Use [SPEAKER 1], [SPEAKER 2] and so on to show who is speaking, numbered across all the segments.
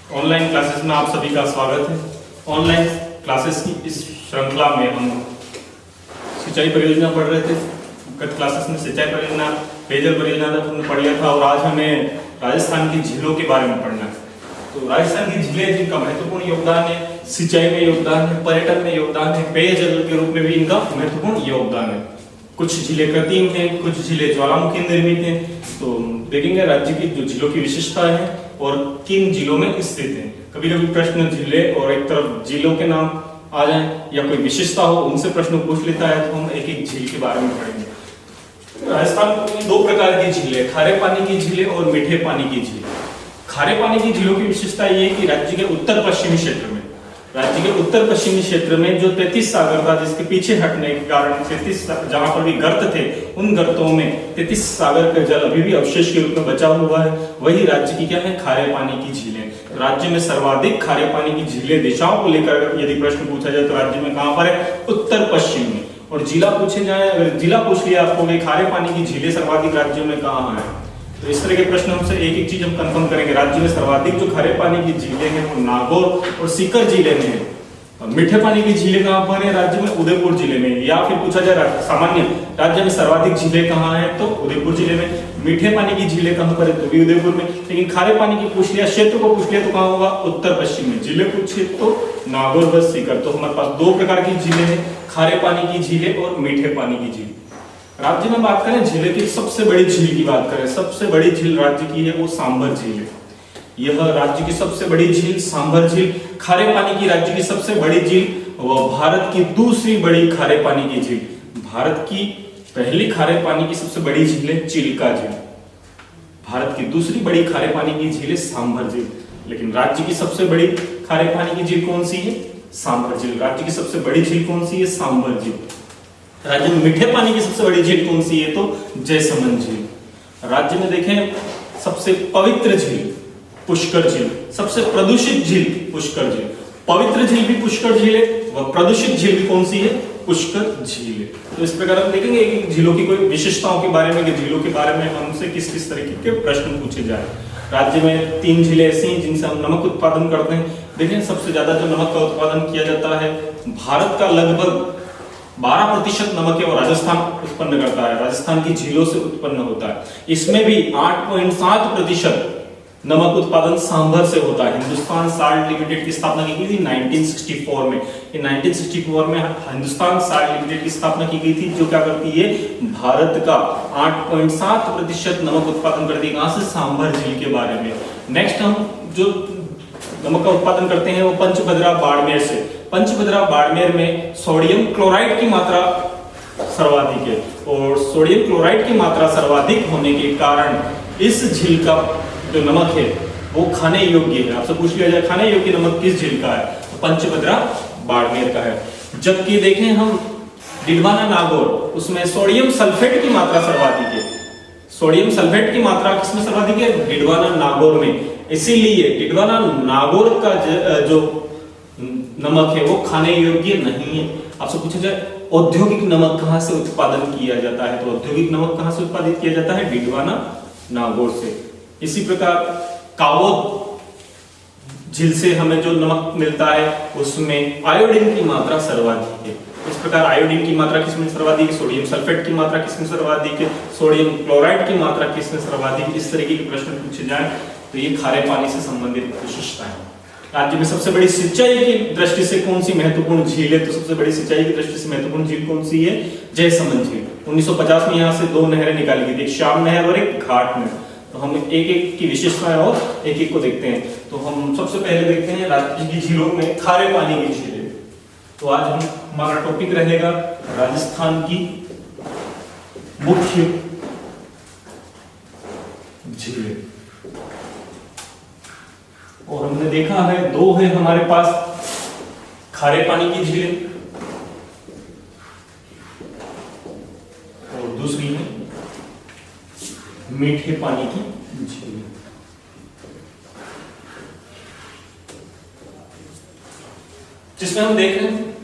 [SPEAKER 1] Online classes में आप सभी का स्वागत है। ऑनलाइन क्लासेस की इस श्रृंखला में हम सिंचाई परियोजना पढ़ रहे थे। गत क्लासेस में सिंचाई परियोजना, पेयजल परियोजना तक हमने पढ़ लिया था और आज हमें राजस्थान की झीलों के बारे में पढ़ना है। तो राजस्थान की झीलें जिनका महत्वपूर्ण योगदान है, सिंचाई में योगदान है, पर्यटन में योगदान है, पेयजल के रूप में भी इनका महत्वपूर्ण योगदान है। कुछ झीलें कृत्रिम हैं, कुछ झीलें ज्वालामुखी निर्मित हैं। तो देखेंगे राज्य की जो झीलों की विशेषताएं हैं और किन झीलों में स्थित हैं। कभी कभी प्रश्न झीलें और एक तरफ झीलों के नाम आ जाए या कोई विशेषता हो उनसे प्रश्न पूछ लेता है, तो हम एक एक झील के बारे में पढ़ेंगे। राजस्थान में दो प्रकार की झीलें, खारे पानी की झीलें और मीठे पानी की झील। खारे पानी की झीलों की विशेषता ये है कि राज्य के उत्तर पश्चिमी क्षेत्र में जो 33 सागर था, जिसके पीछे हटने के कारण 33 जहां पर भी गर्त थे, उन गर्तों में 33 सागर का जल अभी भी अवशेष के रूप में बचा हुआ है। वही राज्य की क्या है, खारे पानी की झीलें। राज्य में सर्वाधिक खारे पानी की झीलें दिशाओं को लेकर यदि प्रश्न पूछा जाए तो राज्य में कहां पर है, उत्तर पश्चिम में। और जिला पूछे जाए, अगर जिला पूछ लिया आपको कि खारे पानी की झीलें सर्वाधिक राज्यों में कहां है, तो इस तरह के प्रश्न हमसे एक एक चीज हम कंफर्म करेंगे। राज्य में सर्वाधिक जो खारे पानी की झीलें हैं वो नागौर और सीकर जिले में है। मीठे पानी की झीलें कहां पर है, राज्य में उदयपुर जिले में। या फिर पूछा जाए सामान्य राज्य में सर्वाधिक झीलें कहां हैं, तो उदयपुर जिले में। मीठे पानी की झीलें कहां पर है, तो भी उदयपुर में। लेकिन खारे पानी की पूछ लिया, क्षेत्र को पूछ लिया तो कहां होगा, उत्तर पश्चिम में। जिले पूछे तो नागौर व सीकर। तो हमारे पास दो प्रकार की झीलें हैं, खारे पानी की झीलें और मीठे पानी की झील। राज्य में बात करें झीलें की, सबसे बड़ी झील की बात करें, सबसे बड़ी झील राज्य की है वो सांभर झील है। यह राज्य की सबसे बड़ी झील सांभर झील। खारे पानी की राज्य की सबसे बड़ी झील वह भारत की दूसरी बड़ी खारे पानी की झील। भारत की पहली खारे पानी की सबसे बड़ी झील है चिल्का झील। भारत की दूसरी बड़ी खारे पानी की झील है सांभर झील। लेकिन राज्य की सबसे बड़ी खारे पानी की झील कौन सी है, सांभर झील। राज्य की सबसे बड़ी झील कौन सी है, सांभर झील। राज्य में मीठे पानी की सबसे बड़ी झील कौन सी है, तो जयसमंद झील। राज्य में देखें सबसे पवित्र झील पुष्कर झील, सबसे प्रदूषित झील पुष्कर झील। पवित्र झील भी पुष्कर झील है, वह प्रदूषित झील भी कौन सी है, पुष्कर झील है। तो इस प्रकार हम देखेंगे कि झीलों की कोई विशेषताओं के बारे में, कि झीलों के बारे में हमसे किस किस तरीके के प्रश्न पूछे जाए। राज्य में 3 झीलें ऐसी हैं जिनसे हम नमक उत्पादन करते हैं। देखिए सबसे ज्यादा जो नमक का उत्पादन किया जाता है, भारत का लगभग 12% नमक है वो राजस्थान उत्पन्न करता है, राजस्थान की झीलों से उत्पन्न होता है। इसमें भी 8.7% नमक उत्पादन सांभर से होता है। हिंदुस्तान साल्ट लिमिटेड की स्थापना की गई थी 1964 में। 1964 में हिंदुस्तान साल्ट लिमिटेड की स्थापना की गई थी, जो क्या करती है, भारत का 8.7% नमक उत्पादन करती है। कहां से, सांभर झील के बारे में। नेक्स्ट हम जो नमक का उत्पादन करते हैं वो पंचभद्रा बाड़मेर से। पंचभद्रा बाड़मेर में सोडियम क्लोराइड की मात्रा सर्वाधिक है, और सोडियम क्लोराइड की मात्रा सर्वाधिक होने के कारण इस झील का जो नमक है वो खाने योग्य है। आपसे पूछ लिया जाए खाने योग्य नमक किस झील का है, तो पंचभद्रा बाड़मेर का है। जबकि देखें हम डिडवाना नागौर, उसमें सोडियम सल्फेट की मात्रा सर्वाधिक है। सोडियम सल्फेट की मात्रा किसमें सर्वाधिक है, डिडवाना नागौर में। इसीलिए डिडवाना नागौर का जो नमक है वो खाने योग्य नहीं है। आपसे पूछा जाए औद्योगिक नमक कहां से उत्पादन किया जाता है, तो औद्योगिक नमक कहां से उत्पादित किया जाता है, डिडवाना नागौर से। इसी प्रकार कावोद झील से हमें जो नमक मिलता है उसमें आयोडीन की मात्रा सर्वाधिक है। इस प्रकार आयोडीन की मात्रा किसमें सर्वाधिक है, सोडियम सल्फेट की मात्रा किसमें सर्वाधिक है, सोडियम क्लोराइड की मात्रा किसमें सर्वाधिक है। इस तरीके के प्रश्न पूछे जाए तो ये खारे पानी से संबंधित विशेषताएं हैं। राज्य में सबसे बड़ी सिंचाई की दृष्टि से कौन सी महत्वपूर्ण झील है, तो सबसे बड़ी सिंचाई की दृष्टि से महत्वपूर्ण झील कौन सी है, जयसमंद झील। 1950 में यहाँ से 2 नहरें निकाली गई थी, एक श्याम नहर और एक घाट नहर। तो हम एक एक की विशेषताएं और एक एक को देखते हैं। तो हम सबसे पहले देखते हैं राज्य की झीलों में खारे पानी की झीलें। तो आज हमारा टॉपिक रहेगा राजस्थान की मुख्य झीलें। और हमने देखा है 2 है हमारे पास खारे पानी की झीलें और दूसरी है मीठे पानी की झीलें। जिसमें हम देख रहे हैं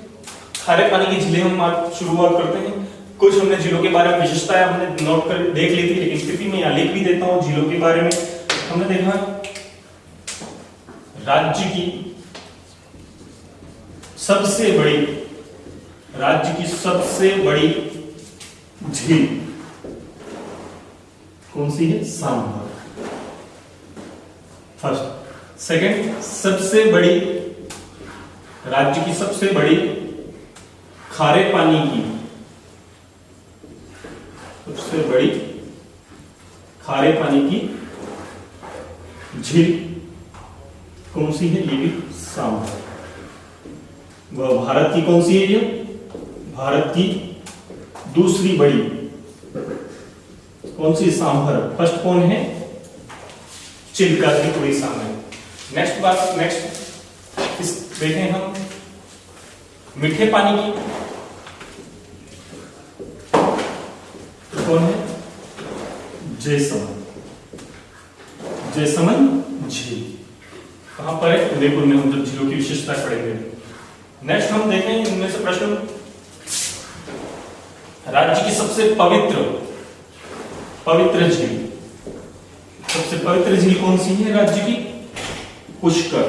[SPEAKER 1] खारे पानी की झीलें हम आज शुरुआत करते हैं। कुछ हमने झीलों के बारे में विशेषताएं हमने नोट कर देख ली थी, लेकिन स्थिति में यहाँ लिख भी देता हूं झीलों के बारे में। हमने देखा राज्य की सबसे बड़ी झील कौन सी है? सांभर। फर्स्ट। सेकंड, राज्य की सबसे बड़ी खारे पानी की झील कौन सी है? ये भी सांभर। वह भारत की कौन सी है? ये भारत की दूसरी बड़ी कौन सी? सांभर। फर्स्ट कौन है? चिल्का की उड़ीसा में। नेक्स्ट देखें हम मीठे पानी की, तो कौन है? जयसमन झील। कहां पर है? उदयपुर में। हम जब झीलों की विशेषता पढ़ेंगे। नेक्स्ट हम देखें इनमें से प्रश्न, राज्य की सबसे पवित्र झील, सबसे पवित्र झील कौन सी है राज्य की? पुष्कर,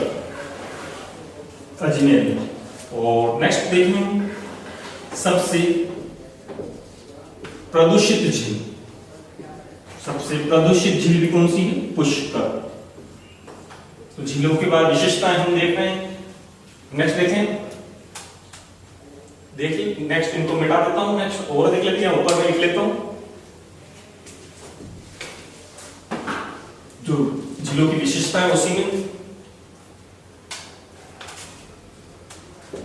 [SPEAKER 1] अजमेर में। और नेक्स्ट देखें सबसे प्रदूषित झील भी कौन सी है? पुष्कर। तो झीलों के बाद विशेषताएं हम देख रहे हैं। नेक्स्ट देखें, देखिए नेक्स्ट इनको मिटा देता हूं, नेक्स्ट और देख लेते हैं, ऊपर में लिख लेता हूं जो झीलों की विशेषता है। उसी में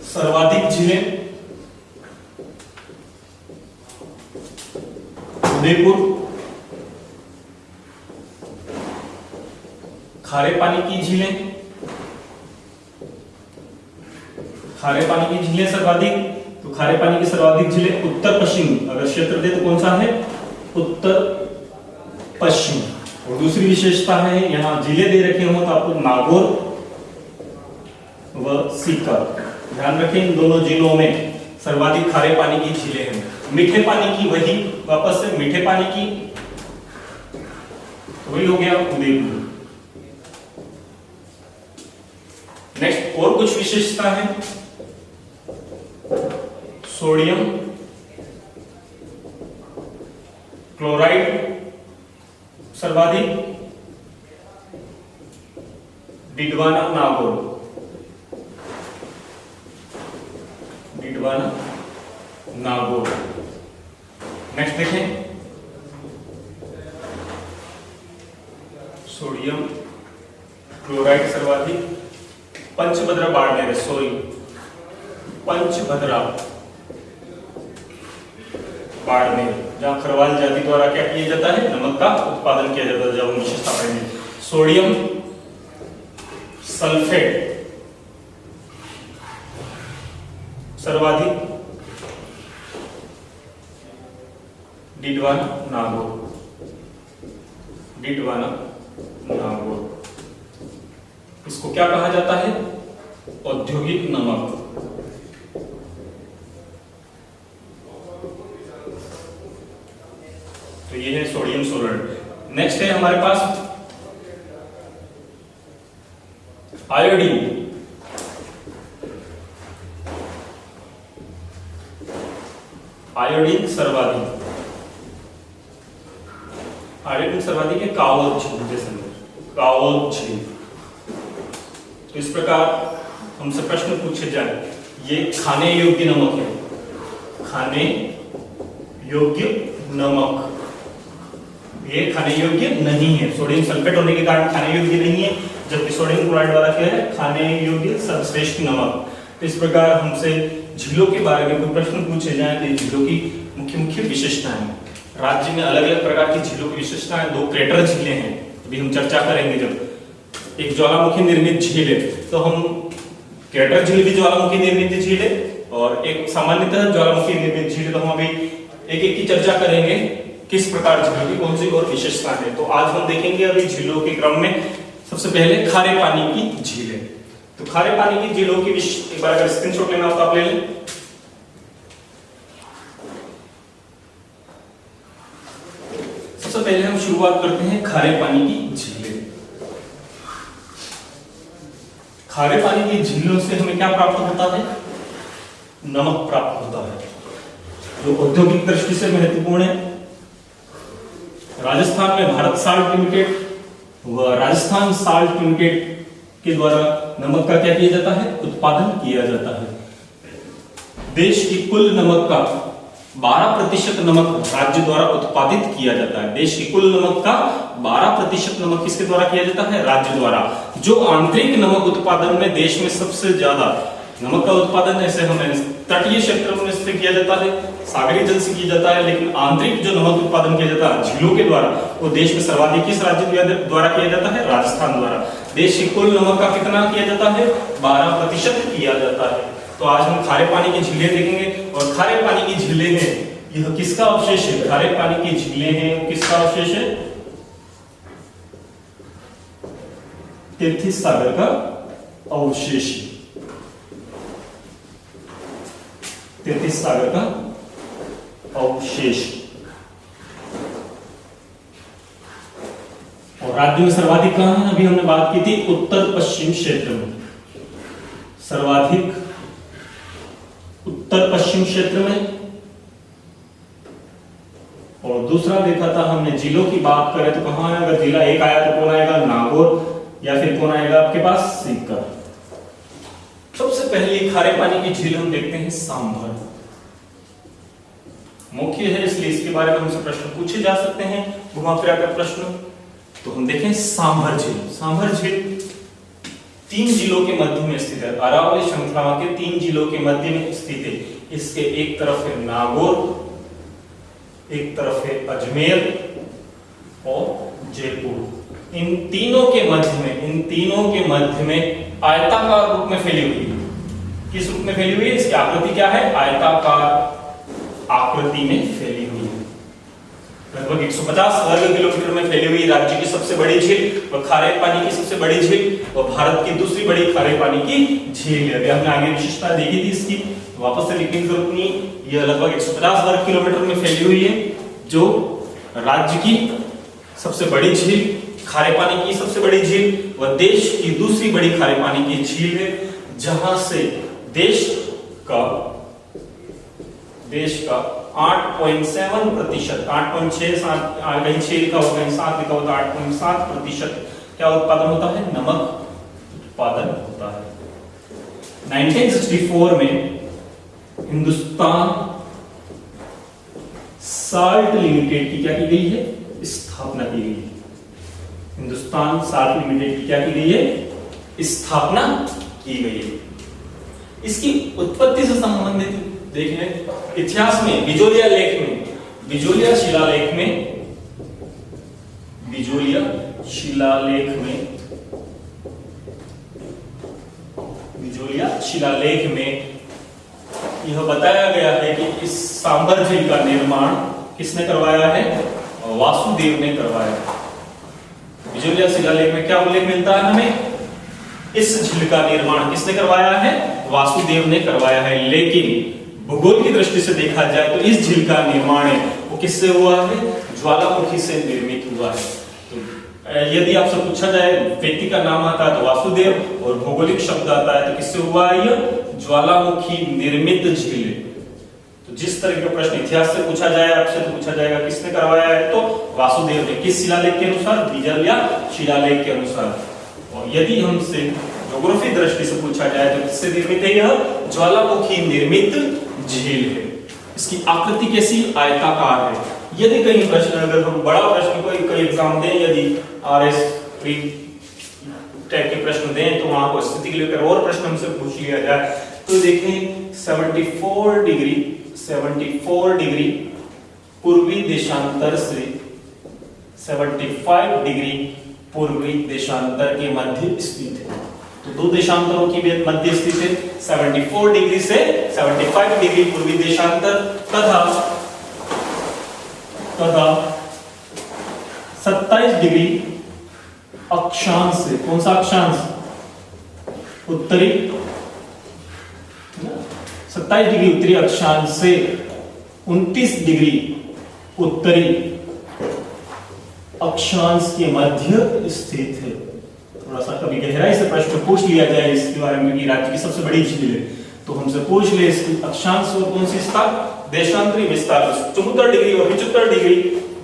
[SPEAKER 1] सर्वाधिक झीलें उदयपुर, खारे पानी की झीलें सर्वाधिक, तो खारे पानी की सर्वाधिक झीलें उत्तर पश्चिम, अगर क्षेत्र दे तो कौन सा है? उत्तर पश्चिम। और दूसरी विशेषता है, यहां झीलें दे रखे हो तो आपको नागौर व सीकर, ध्यान रखें इन दोनों जिलों में सर्वाधिक खारे पानी की झीलें हैं। मीठे पानी की वही, वापस से मीठे पानी की वही हो गया उदयपुर। नेक्स्ट और कुछ विशेषता है, सोडियम क्लोराइड सर्वाधिक, डिडवाना नागौर। नेक्स्ट देखें, सोडियम क्लोराइड सर्वाधिक, पंचभद्रा बाड़मेर, बाड़मेर, जहां खरवाल जाति द्वारा क्या किया जाता है? नमक का उत्पादन किया जाता है। जब हम विशेषता पढ़ेंगे, सोडियम सल्फेट सर्वाधिक, डिडवाना नागौर। इसको क्या कहा जाता है? औद्योगिक नमक। तो ये है सोडियम सोलर। नेक्स्ट है हमारे पास आयोडीन। आयोडीन सर्वाधिक है कावोज झील। तो इस प्रकार हमसे प्रश्न पूछे जाए, ये खाने योग्य नमक है, खाने योग्य नमक, ये खाने योग्य नहीं है। सोडियम सल्फेट होने के कारण खाने योग्य नहीं है, जबकि सोडियम क्लोराइड वाला क्या है? खाने योग्य सर्वश्रेष्ठ नमक। तो इस प्रकार हमसे झीलों के बारे में कोई प्रश्न पूछे जाए तो झीलों की मुख्य विशेषताएं, राज्य में अलग अलग प्रकार की झीलों की विशेषताएं, 2 क्रेटर झीलें हैं, अभी हम चर्चा करेंगे। जब एक ज्वालामुखी निर्मित झील है तो हम क्रेटर झील भी ज्वालामुखी निर्मित झील है, और एक सामान्यतः ज्वालामुखी निर्मित झील, तो हम अभी एक एक की चर्चा करेंगे किस प्रकार झीलों की कौन सी और विशेषता है। तो आज हम देखेंगे अभी झीलों के क्रम में सबसे पहले खारे पानी की झीलें। तो खारे पानी की झीलों की एक बार अगर स्क्रीनशॉट लेना हो तो आप ले लें। सबसे पहले हम शुरुआत करते हैं खारे पानी की झीलें। खारे पानी की झीलों से हमें क्या प्राप्त होता है? नमक प्राप्त होता है, जो औद्योगिक दृष्टि से महत्वपूर्ण है। राजस्थान में भारत साल्ट लिमिटेड व राजस्थान साल्ट लिमिटेड के द्वारा नमक का क्या किया जाता है? उत्पादन किया जाता है। देश की कुल नमक का 12% नमक राज्य द्वारा उत्पादित किया जाता है। देश की कुल नमक का 12% नमक किसके द्वारा किया जाता है? राज्य द्वारा। जो आंतरिक नमक उत्पादन में देश में सबसे ज्यादा नमक का उत्पादन ऐसे हमें तटीय क्षेत्रों में से किया जाता है, सागरीय जल से किया जाता है, लेकिन आंतरिक जो नमक उत्पादन किया जाता है झीलों के द्वारा, वो देश में सर्वाधिक किस राज्य द्वारा किया जाता है? राजस्थान द्वारा। देश की कुल नमक का कितना किया जाता है? 12% किया जाता है। तो आज हम खारे पानी की झीलें देखेंगे, और खारे पानी की झीलें हैं, यह किसका अवशेष है? खारे पानी की झीलें हैं, किसका अवशेष है? तीर्थी सागर का अवशेष, तीर्थी सागर का अवशेष। और राज्य में सर्वाधिक कहां है? अभी हमने बात की थी उत्तर पश्चिम क्षेत्र में, सर्वाधिक उत्तर पश्चिम क्षेत्र में। और दूसरा देखा था हमने जिलों की बात करें तो कहां है? अगर जिला एक आया तो कौन आएगा? नागौर, या फिर कौन आएगा आपके पास? सीकर। सबसे पहले खारे पानी की झील हम देखते हैं सांभर। मुख्य है इसलिए इसके बारे में हमसे प्रश्न पूछे जा सकते हैं, घुमा फिरा कर प्रश्न। तो हम देखें सांभर झील। सांभर झील 3 जिलों के मध्य में स्थित है, अरावली श्रृंखला के 3 जिलों के मध्य में स्थित है। इसके एक तरफ है नागौर, एक तरफ है अजमेर और जयपुर। इन तीनों के मध्य में आयताकार रूप में फैली हुई है। किस रूप में फैली हुई है? इसकी आकृति क्या है? आयताकार आकृति में फैली हुई है। लगभग 150 वर्ग किलोमीटर में फैली हुई राज्य की सबसे बड़ी झील और खारे पानी की सबसे बड़ी झील, और भारत की दूसरी बड़ी खारे पानी की झील है। हमने आगे विशेषता देखी थी इसकी, वापस से लिखने की जरूरत नहीं। यह लगभग 150 वर्ग किलोमीटर में फैली हुई है, जो राज्य की सबसे बड़ी झील, खारे पानी की सबसे बड़ी झील व देश की दूसरी बड़ी खारे पानी की झील है, जहां से देश का 8.7%, 8.6, कहीं 6 लिखा होगा, कहीं 7 लिखा होगा, 8.7% क्या उत्पादन होता है? नमक उत्पादन होता है। 1964 में हिंदुस्तान साल्ट लिमिटेड की क्या की गई है? स्थापना की गई है। हिंदुस्तान साल्ट लिमिटेड की क्या की गई है? स्थापना की गई है। इसकी उत्पत्ति से संबंधित देखें इतिहास में बिजोलिया शिलालेख में यह बताया गया है कि इस सांभर झील का निर्माण किसने करवाया है? वासुदेव ने करवाया है। बिजोलिया शिलालेख में क्या उल्लेख मिलता है हमें? इस झील का निर्माण किसने करवाया है? वासुदेव ने करवाया है। लेकिन भूगोल की दृष्टि से देखा जाए तो इस झील का निर्माण है वो किससे हुआ है? ज्वालामुखी से निर्मित हुआ है। तो यदि आपसे पूछा जाए व्यक्ति का नाम आता है तो वासुदेव, और भौगोलिक शब्द आता है तो किससे हुआ है? यह ज्वालामुखी निर्मित झील है। तो जिस तरह का प्रश्न इतिहास से पूछा जाए आपसे तो पूछा जाएगा किसने करवाया है? तो वासुदेव ने। किस शिलालेख के अनुसार? बिजोलिया शिलालेख के अनुसार। और यदि हमसे ज्योग्राफी दृष्टि से पूछा जाए तो किससे निर्मित है? यह ज्वालामुखी निर्मित झील है। इसकी आकृति कैसी? आयताकार है। यदि कहीं प्रश्न, अगर हम बड़ा प्रश्न कोई एग्जाम दें, यदि RS टाइप के प्रश्न दें तो वहां को स्थिति के लिए और प्रश्न हमसे पूछ लिया जाए तो देखें 74 डिग्री पूर्वी देशांतर से 75 डिग्री पूर्वी देशांतर के मध्य स्थित है। तो दो देशांतरों की मध्य स्थित है। 74 डिग्री से 75 डिग्री पूर्वी देशांतर तथा 27 डिग्री अक्षांश से, कौन सा अक्षांश? उत्तरी, 27 डिग्री उत्तरी अक्षांश से 29 डिग्री उत्तरी अक्षांश के मध्य स्थित है। थोड़ा सा कभी गहराई से प्रश्न पूछ लिया जाए इसके बारे में कि राज्य की सबसे बड़ी झील है, तो हमसे पूछ ले इसकी अक्षांश और कौन सी विस्तार, देशांतरी विस्तार 74 डिग्री और 75 डिग्री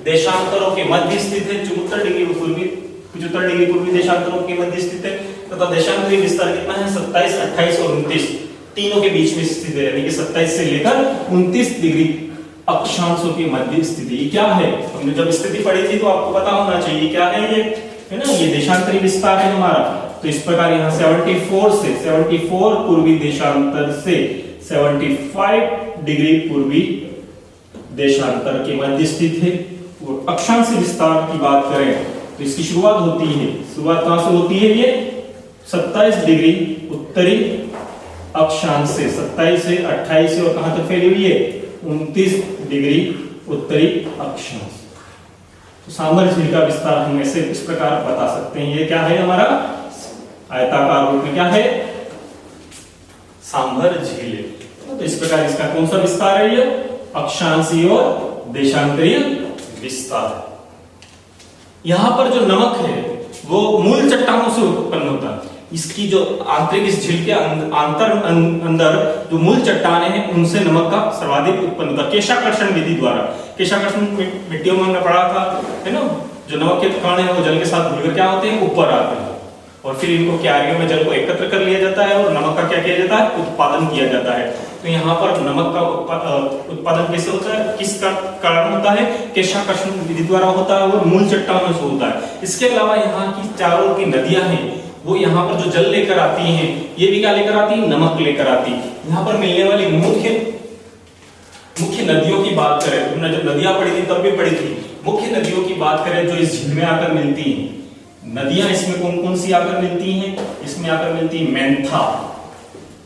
[SPEAKER 1] देशांतरों के मध्य स्थित है। 74 डिग्री पूर्वी, 75 डिग्री पूर्वी देशांतरों के मध्य स्थित है तथा देशांतरी विस्तार कितना है 27, 28 और 29 तीनों के बीच में स्थित है, यानी कि 27 से लेकर 29 डिग्री अक्षांशों के मध्य स्थिति। क्या है, हमने जब स्थिति पढ़ी थी तो आपको पता होना चाहिए क्या है ये, है ना, ये देशांतरी विस्तार है हमारा। तो इस प्रकार यहाँ 74 पूर्वी देशांतर से 75 डिग्री पूर्वी देशांतर के मध्य स्थित है। और अक्षांश विस्तार की बात करें तो इसकी शुरुआत होती है, शुरुआत कहां से होती है, ये 27 डिग्री उत्तरी अक्षांश से, 27 से 28 से, और कहां तक फैली हुई है 29 डिग्री उत्तरी अक्षांश। तो सांभर झील का विस्तार हम ऐसे इस प्रकार बता सकते हैं, ये क्या है हमारा आयताकार रूप में क्या है, सांभर झील है। तो इस प्रकार इसका कौन सा विस्तार है, ये अक्षांशीय और देशांतरीय विस्तार। यहां पर जो नमक है वो मूल चट्टानों से उत्पन्न होता है। इसकी जो आंतरिक, इस झील के अंदर जो मूल चट्टानें हैं उनसे नमक का सर्वाधिक उत्पन्न होता है केशाकर्षण विधि द्वारा। केशाकर्षण मिट्टियों में हमने पढ़ा था, है ना, जो नमक के कण है वो जल के साथ घुलकर क्या होते हैं, ऊपर आते हैं और फिर इनको क्यारियों में जल को एकत्र कर लिया जाता है और नमक का क्या किया जाता है, उत्पादन किया जाता है। तो यहाँ पर नमक का उत्पादन कैसे होता है, किस कारण होता है, केशाकर्षण विधि द्वारा होता है और मूल चट्टानों से होता है। इसके अलावा यहाँ की चारों की नदियां हैं वो यहाँ पर जो जल लेकर आती हैं, ये भी क्या लेकर आती है, नमक लेकर आती है। यहाँ पर मिलने वाली मुख्य नदियों की बात करें, तुमने जब नदियां पढ़ी थी तब भी पढ़ी थी, मुख्य नदियों की बात करें जो इस झील में आकर मिलती हैं नदियां, इसमें कौन कौन सी आकर मिलती हैं, इसमें आकर मिलती है मेंथा,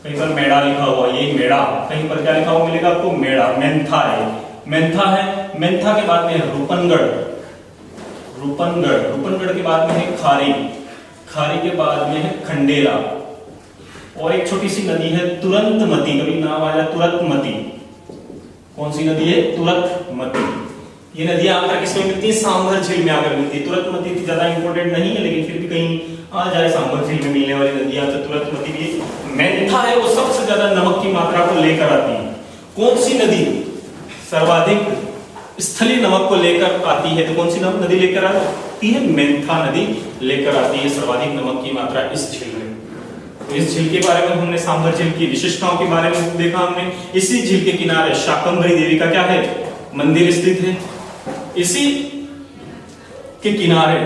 [SPEAKER 1] कहीं पर मेड़ा लिखा हुआ, ये मेड़ा, कहीं पर क्या लिखा हुआ मिलेगा आपको, मेड़ा, मेंथा है, मेंथा है। मेंथा के बाद में है रूपनगढ़, रूपनगढ़ के बाद में है खारी, खारी के बाद में है खंडेरा, और एक छोटी सी नदी है तुरंतमती, कभी नाम आया तुरंतमती, कौन सी नदी है, तुरंतमती। ये नदियां आकर किसमें मिलती है, सांभर झील में आकर मिलती है। तुरंतमती की ज्यादा इंपॉर्टेंट नहीं है लेकिन फिर भी कहीं आ जाए सांभर झील में मिलने वाली नदियां, तो तुरंतमती भी। मेंथा है वो सबसे ज्यादा नमक की मात्रा को लेकर आती है। कौन सी नदी सर्वाधिक स्थलीय नमक को लेकर आती है, तो कौन सी नदी लेकर आती है, मेंथा नदी लेकर आती है सर्वाधिक नमक की मात्रा इस झील में। तो इस झील के बारे में हमने सांभर झील की विशेषताओं के बारे में देखा हमने। इसी झील के किनारे शाकंभरी देवी का क्या है, मंदिर स्थित है। इसी के किनारे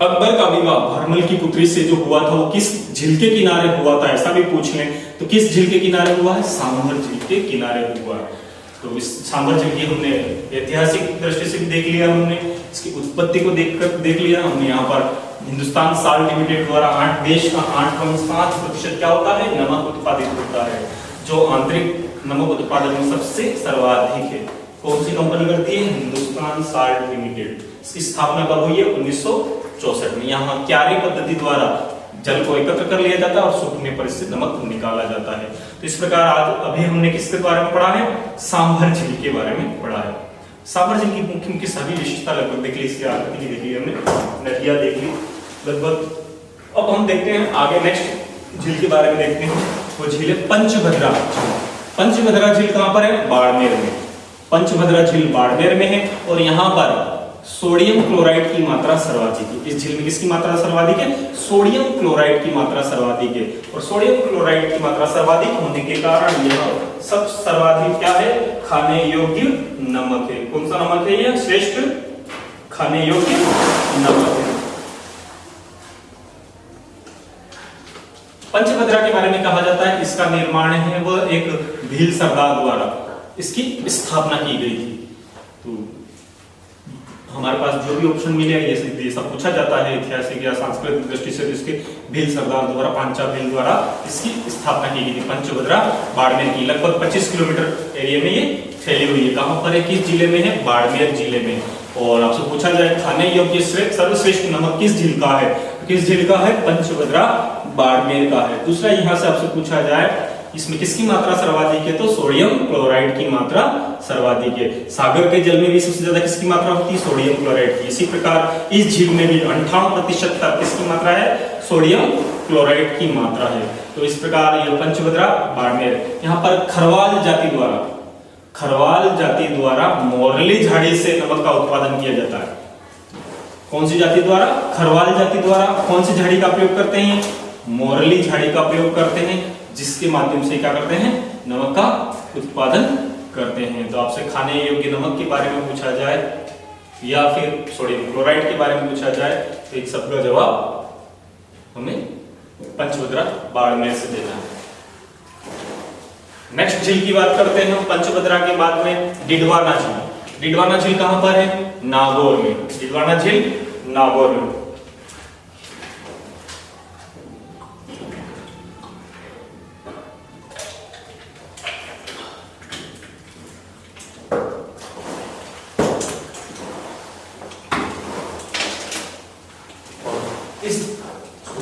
[SPEAKER 1] अकबर का विवाह भरमल की पुत्री से जो हुआ था वो किस झील के किनारे हुआ था, ऐसा भी पूछ लें तो किस झील के किनारे हुआ है, सांभर झील के किनारे हुआ है। तो इस सांभर झील की हमने ऐतिहासिक दृष्टि से भी देख लिया, हमने इसकी उत्पत्ति को देख लिया हमने। यहाँ पर हिंदुस्तान साल्ट लिमिटेड द्वारा 8 देश का 8.5% क्या होता है, नमक उत्पादित होता है, जो आंतरिक नमक उत्पादन में सबसे सर्वाधिक है। कौन सी कंपनी करती है, हिंदुस्तान साल्ट लिमिटेड। इसकी स्थापना कब हुई है, 1964 में। यहाँ क्यारी पद्धति द्वारा जल को एकत्र कर लिया जाता है और सूखने पर इससे नमक निकाला जाता है। तो इस प्रकार आज अभी हमने किसके बारे में पढ़ा है, सांभर झील के बारे में पढ़ा है। सांभर झील की मुख्य मुख्य सभी विशेषता लगभग देख ली, इसकी आकृति देख ली हमने, नदियां देख ली लगभग। अब हम देखते हैं आगे नेक्स्ट झील के बारे में देखते हैं, वो झील है पंचभद्रा। पंचभद्रा झील कहां पर है, बाड़मेर में। पंचभद्रा झील बाड़मेर में है और यहाँ पर सोडियम क्लोराइड की मात्रा सर्वाधिक है। इस झील में किसकी मात्रा सर्वाधिक है, सोडियम क्लोराइड की मात्रा सर्वाधिक है। और सोडियम क्लोराइड की मात्रा सर्वाधिक होने के कारण यह सब सर्वाधिक क्या है, खाने योग्य नमक है। कौन सा नमक है, यह श्रेष्ठ खाने योग्य नमक है। पंचभद्रा के बारे में कहा जाता है इसका निर्माण है वह एक भील सरदार द्वारा इसकी स्थापना की गई थी। तो हमारे पास जो भी ऑप्शन मिले ये सब पूछा जाता है ऐतिहासिक या सांस्कृतिक दृष्टि से, इसके भील सरदार द्वारा, पांचा भील द्वारा इसकी स्थापना की गई थी। पंचभद्रा बाड़मेर की लगभग 25 किलोमीटर एरिया में ये फैली हुई है। कहां पर है, किस जिले में है, बाड़मेर जिले में। और आपसे पूछा जाए खाने योग्य सर्वश्रेष्ठ नमक किस झील का है, किस झील का है, पंचभद्रा बाड़मेर का है। दूसरा यहाँ से आपसे पूछा जाए इसमें किसकी मात्रा सर्वाधिक है? तो सोडियम क्लोराइड की मात्रा सर्वाधिक है। सागर के जल में भी सबसे ज्यादा किसकी मात्रा होती है? सोडियम क्लोराइड की। इसी प्रकार इस झील में भी 58% तक किसकी मात्रा है? सोडियम क्लोराइड की मात्रा है। तो इस प्रकार ये पंचभद्रा बाड़मेर। यहाँ पर खरवाल जाति द्वारा मोरली झाड़ी से नमक का उत्पादन किया जाता है। कौन सी जाति द्वारा? खरवाल जाति द्वारा। कौन सी झाड़ी का प्रयोग करते हैं? मोरली झाड़ी का प्रयोग करते हैं, जिसके माध्यम से क्या करते हैं? नमक का उत्पादन करते हैं। तो आपसे खाने योग्य नमक के बारे में पूछा जाए या फिर सोडियम क्लोराइड के बारे में पूछा जाए तो एक सबका जवाब हमें पंचभद्रा बाड़मेर से देना है। नेक्स्ट झील की बात करते हैं हम पंचभद्रा के बाद में डिडवाना झील। डिडवाना झील कहां पर है? नागौर में। डिडवाना झील नागौर में।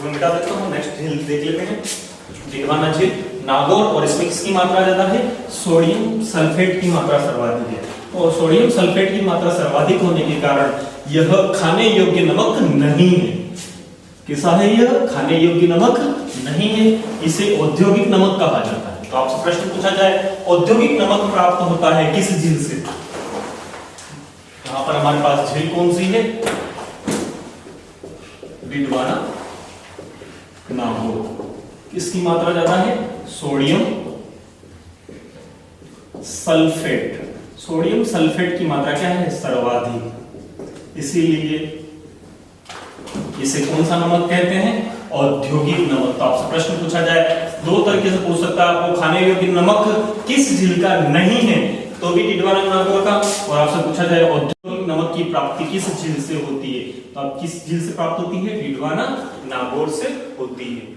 [SPEAKER 1] मिटा देता हूं, नेक्स्ट झील देख लेते हैं। डिडवाना झील नागौर, और इसमें किसकी मात्रा ज्यादा है? सोडियम सल्फेट की मात्रा सर्वाधिक है। और सोडियम सल्फेट की मात्रा सर्वाधिक होने के कारण यह खाने योग्य नमक नहीं है। कैसा है यह? खाने योग्य नमक नहीं है। इसे औद्योगिक नमक कहा जाता है। तो आपसे प्रश्न पूछा जाए औद्योगिक नमक प्राप्त होता है किस झील से? यहां पर हमारे पास झील कौन सी है? डिडवाना नागौर। किसकी मात्रा ज्यादा है? Sodium sulphate. सोडियम सल्फेट की मात्रा क्या है? सर्वाधिक। इसीलिए इसे कौन सा नमक कहते हैं? औद्योगिक नमक। तो आपसे प्रश्न पूछा जाए दो तरीके से पूछ सकता है आपको, खाने योग्य नमक किस झील का नहीं है? तो भी डिडवाना नागौर का। और आपसे पूछा जाए औद्योगिक नमक की प्राप्ति किस झील से होती है? तो अब किस झील से प्राप्त होती है? डिडवाना नागौर से होती है।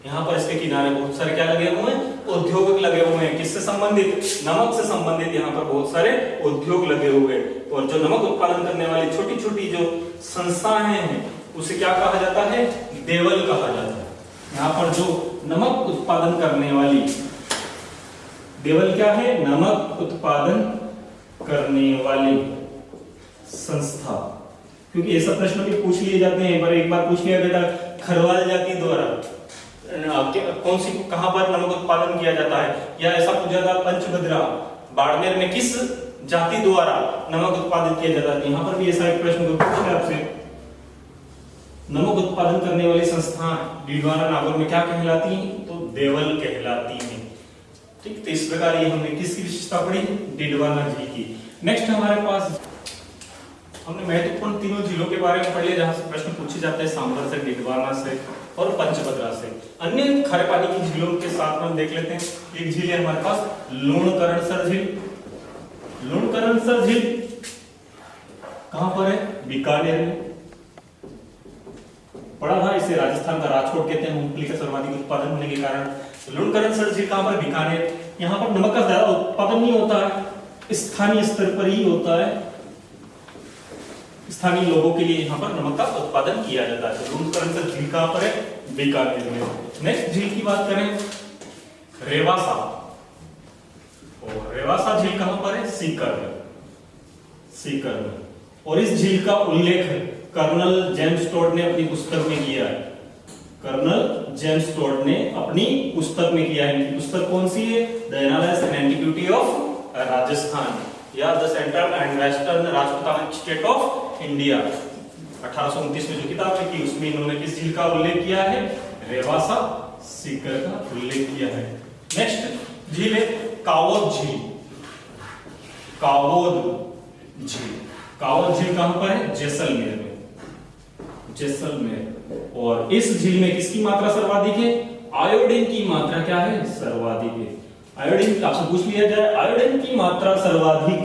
[SPEAKER 1] यहाँ पर इसके किनारे बहुत सारे क्या लगे हुए हैं? उद्योग लगे हुए हैं। किससे संबंधित? नमक से संबंधित यहाँ पर बहुत सारे उद्योग लगे हुए हैं। और जो नमक उत्पादन करने वाली छोटी छोटी जो संस्थाएं हैं उसे क्या कहा जाता है? देवल कहा जाता है। यहाँ पर जो नमक उत्पादन करने वाली, देवल क्या है? नमक उत्पादन करने वाली संस्था। क्योंकि ऐसा प्रश्न भी पूछ लिए जाते हैं, पर एक बार पूछ लिया गया था खरवाल जाति द्वारा कौन सी, कहां पर नमक उत्पादन किया जाता है, या ऐसा पूछा था पंचभद्रा बाड़मेर में किस जाति द्वारा नमक उत्पादन किया जाता है। यहाँ पर भी ऐसा एक प्रश्न पूछा आपसे। नमक उत्पादन करने वाली संस्थान डिडवाना नागौर में क्या कहलाती है? तो देवल कहलाती है। ठीक, तो इस प्रकार ये हमने किसकी विशेषता पढ़ी? डिडवाना झील की। नेक्स्ट हमारे पास हमने महत्वपूर्ण तीनों झीलों के बारे में पढ़ लिया जहां से प्रश्न पूछे जाते हैं, सांभर से, डिडवाना से और पंचभद्रा से। अन्य खारे पानी की झीलों के साथ में हम देख लेते हैं। एक झील है हमारे पास लूणकरणसर झील। लूणकरणसर झील कहां पर है? बीकानेर में। पढ़ा था इसे, राजस्थान का राजकोट कहते हैं मूंगफली का सर्वाधिक उत्पादन होने के कारण। लूणकरणसर झील कहां पर? बीकानेर। यहाँ पर नमक का ज्यादा उत्पादन नहीं होता है, स्थानीय स्तर पर ही होता है। स्थानीय लोगों के लिए यहाँ पर नमक का उत्पादन किया जाता है। लूणकरणसर झील कहां पर है? बीकानेर में। नेक्स्ट झील की बात करें रेवासा, और रेवासा झील कहां पर है? सीकर में। और इस झील का उल्लेख कर्नल जेम्स टोड ने अपनी पुस्तक में किया है। कर्नल जेम्स टोड ने अपनी पुस्तक में किया है। पुस्तक कौन सी है? The analysis and antiquity of Rajasthan, या the central and western Rajputana state of India. 1829 में जो किताब लिखी उसमें इन्होंने किस झील का उल्लेख किया है? रेवासा सीकर का उल्लेख किया है। नेक्स्ट झील है कावोद झील। कावोद झील कहां पर है? जैसलमेर में। और इस झील में किसकी मात्रा सर्वाधिक है? आयोडीन की मात्रा क्या है? सर्वाधिक है। आयोडीन आपसे पूछ लिया जाए आयोडीन की मात्रा सर्वाधिक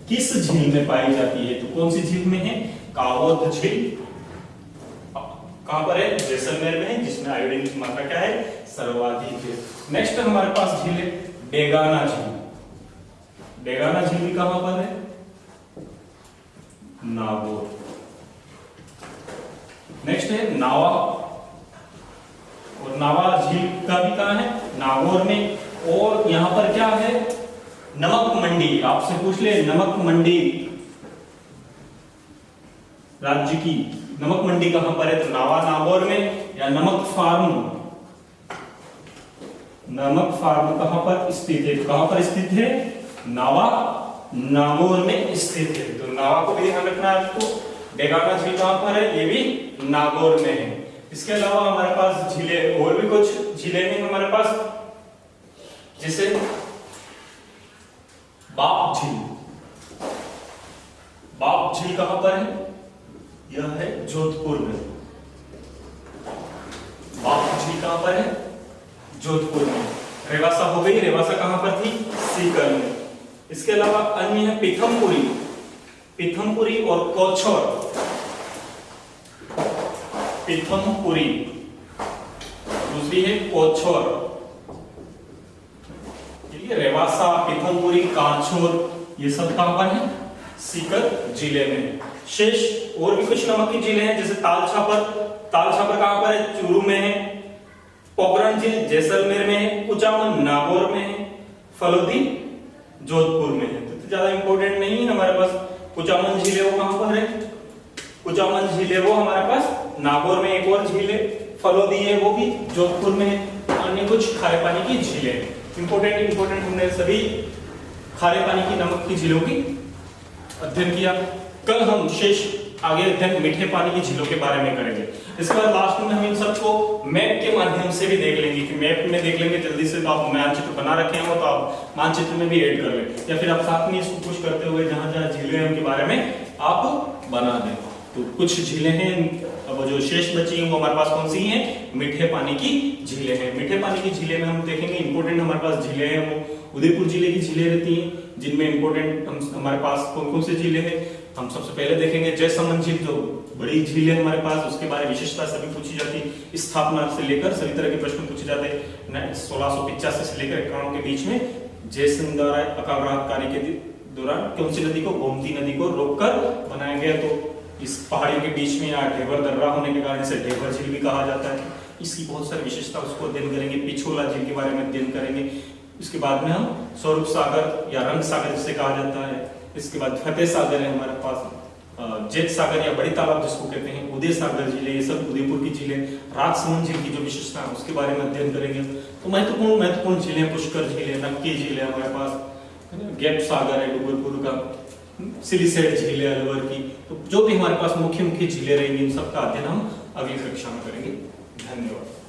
[SPEAKER 1] किस झील में पाई जाती है? तो कौन सी झील में है? कावोद झील। कहां पर है? जैसलमेर में है, जिसमें आयोडीन की मात्रा क्या है? सर्वाधिक है। नेक्स्ट हमारे पास झील है डेगाना झील। डेगाना झील भी कहां पर है? नागौर। नेक्स्ट है नावा, और नावा झील का भी कहां है? नागौर में। और यहाँ पर क्या है, नमक मंडी, आपसे पूछ ले नमक मंडी राज्य की नमक मंडी कहां पर है, तो नावा नागौर में, या नमक फार्म कहां पर स्थित है, तो कहां पर स्थित है, नावा नागौर में स्थित है। तो नावा को भी ध्यान रखना है आपको। डेगाना झील कहां पर है, ये भी नागौर में है। इसके अलावा हमारे पास झीलें, और भी कुछ झीलें हैं हमारे पास, जैसे बाप झील। बाप झील कहां पर है, यह है जोधपुर में। बाप झील कहां पर है, जोधपुर में। रेवासा हो गई, रेवासा कहां पर थी, सीकर में। इसके अलावा अन्य है पीथमपुरी और कोछौर। पीथमपुरी, दूसरी है कोछौर। रेवासा, पीथमपुरी, काछौर, ये सब कहां पर है, सीकर जिले में। शेष और भी कुछ नमक की झीलें हैं, जैसे तालछापर कहां पर है, चूरू में है। पोखरण झील जैसलमेर में है। कुचामन नागौर में है। फलोदी जोधपुर में है। तो ज्यादा इंपॉर्टेंट नहीं है हमारे पास। कुचामन झील है वो कहां पर है, कुचामन झील है वो हमारे पास नागौर में। एक और झील है फलोदी है, वो भी जोधपुर में है। अन्य कुछ खारे पानी की झीलें। इंपॉर्टेंट हमने सभी खारे पानी की नमक की झीलों की अध्ययन किया। कल हम शेष आगे अध्ययन मीठे पानी की झीलों के बारे में करेंगे। इसके बाद लास्ट में हम इन सबको मैप के माध्यम से भी देख लेंगे, कि मैप में देख लेंगे जल्दी से। तो आप मानचित्र बना रखे हो तो आप मानचित्र में भी ऐड कर लें, या फिर आप साथ में इसको कुछ करते हुए जहां जहां झीलें हैं उनके बारे में आप बना दें। तो कुछ झीलें हैं, अब जो शेष बची हैं वो हमारे पास कौन सी हैं, मीठे पानी की झीलें हैं। मीठे पानी की झीलें में हम देखेंगे इंपॉर्टेंट हमारे पास झीलें हैं वो उदयपुर जिले की झीलें रहती हैं, जिनमें इंपॉर्टेंट हमारे पास कौन कौन सी झीलें हैं हम सबसे पहले देखेंगे। जयसमंद झील, जो बड़ी झील है हमारे पास, उसके बारे में विशेषता सभी पूछी जाती है। स्थापना से लेकर सभी तरह के प्रश्न पूछे जाते हैं। 1685 से लेकर 91 के बीच में जयसिंह द्वारा अकाग्रह कार्य के दौरान कौन सी नदी को, गोमती नदी को रोककर बनाया गया। तो इस पहाड़ी के बीच में यहाँ ढेबर दर्रा होने के कारण इसे ढेबर झील भी कहा जाता है। इसकी बहुत सारी विशेषता उसको अध्ययन करेंगे। पिछोला झील के बारे में अध्ययन करेंगे। इसके बाद में हम स्वरूप सागर या रंग सागर जिसे कहा जाता है। इसके बाद फतेह सागर है हमारे पास, जेठ सागर या बड़ी तालाब जिसको कहते हैं, उदय सागर झील, ये सब उदयपुर की झीलें। राजसमंद झील की जो विशेषता है उसके बारे में अध्ययन करेंगे। तो महत्वपूर्ण झीलें, पुष्कर झील है, नक्की झील है हमारे पास, गैप सागर है डूंगरपुर का, सिलिसेट झील है अलवर की। तो जो भी हमारे पास मुख्य झीलें रहेंगी इन सबका अध्ययन हम अगली कक्षा में करेंगे। धन्यवाद।